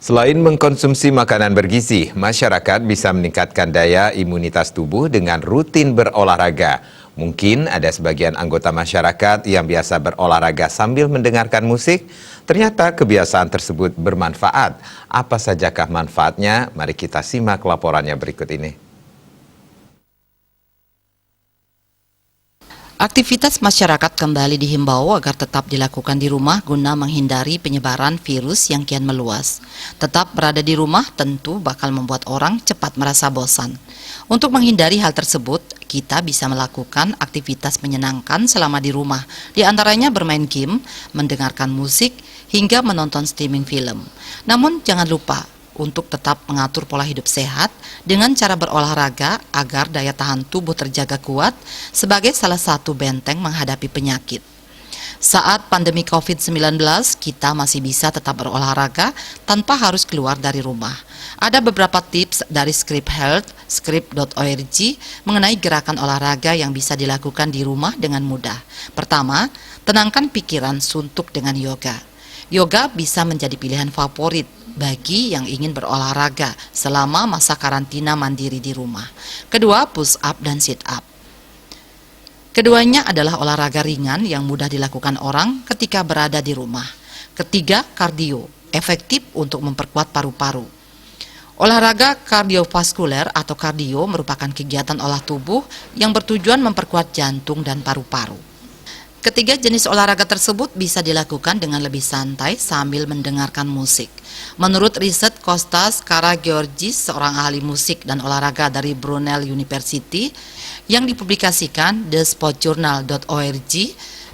Selain mengkonsumsi makanan bergizi, masyarakat bisa meningkatkan daya imunitas tubuh dengan rutin berolahraga. Mungkin ada sebagian anggota masyarakat yang biasa berolahraga sambil mendengarkan musik. Ternyata kebiasaan tersebut bermanfaat. Apa sajakah manfaatnya? Mari kita simak laporannya berikut ini. Aktivitas masyarakat kembali dihimbau agar tetap dilakukan di rumah guna menghindari penyebaran virus yang kian meluas. Tetap berada di rumah tentu bakal membuat orang cepat merasa bosan. Untuk menghindari hal tersebut, kita bisa melakukan aktivitas menyenangkan selama di rumah, di antaranya bermain game, mendengarkan musik, hingga menonton streaming film. Namun jangan lupa untuk tetap mengatur pola hidup sehat dengan cara berolahraga agar daya tahan tubuh terjaga kuat sebagai salah satu benteng menghadapi penyakit. Saat pandemi COVID-19, kita masih bisa tetap berolahraga tanpa harus keluar dari rumah. Ada beberapa tips dari Script Health, script.org mengenai gerakan olahraga yang bisa dilakukan di rumah dengan mudah. Pertama, tenangkan pikiran suntuk dengan yoga. Yoga bisa menjadi pilihan favorit bagi yang ingin berolahraga selama masa karantina mandiri di rumah. Kedua, push up dan sit up. Keduanya adalah olahraga ringan yang mudah dilakukan orang ketika berada di rumah. Ketiga, kardio, efektif untuk memperkuat paru-paru. Olahraga kardiovaskuler atau kardio merupakan kegiatan olah tubuh yang bertujuan memperkuat jantung dan paru-paru. Ketiga jenis olahraga tersebut bisa dilakukan dengan lebih santai sambil mendengarkan musik. Menurut riset Kostas Karageorgis, seorang ahli musik dan olahraga dari Brunel University, yang dipublikasikan thesportjournal.org,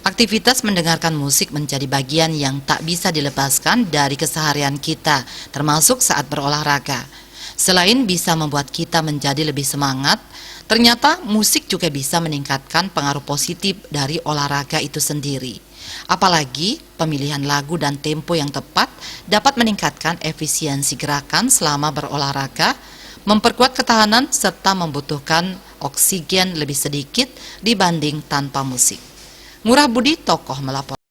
aktivitas mendengarkan musik menjadi bagian yang tak bisa dilepaskan dari keseharian kita, termasuk saat berolahraga. Selain bisa membuat kita menjadi lebih semangat, ternyata musik juga bisa meningkatkan pengaruh positif dari olahraga itu sendiri. Apalagi pemilihan lagu dan tempo yang tepat dapat meningkatkan efisiensi gerakan selama berolahraga, memperkuat ketahanan serta membutuhkan oksigen lebih sedikit dibanding tanpa musik. Ngurah Budi, Tokoh melapor.